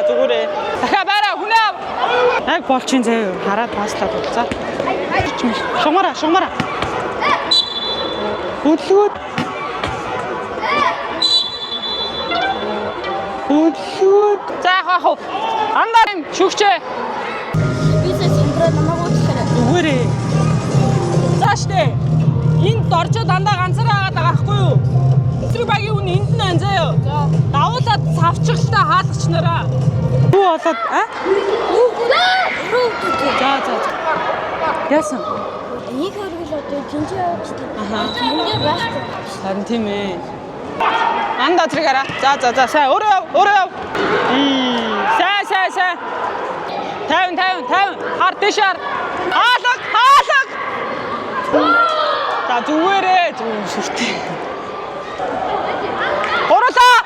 зүгээрээ. Дахиад байраа хүнээ. Яг болчин заяа. Хараад паслаад за. Шугамаараа. Хөдлөөд. За яах вэ? Андаа юм шүгчээ. Бизнес импро намайг уучлаарай. Зүгээрээ. Зааштай. Энд доржоо дандаа ганцаараа агаад байгаа байхгүй юу? Эцэг багийн үн энд нь анзаая. Давуулаад савчгалтай хаалгачнараа. Юу болоод За. Яасан? Нэг хөргөл одоо тэнцээ явуулчихсан. Ингээ байх. Харин тийм ээ. Андаа зэрэгээрээ. За. Сайн өөрөө яв. Сайн. 50. Хар дэшаар. Хаалга. За зүгээрээ. Зүг шүртэй. Гурлаа.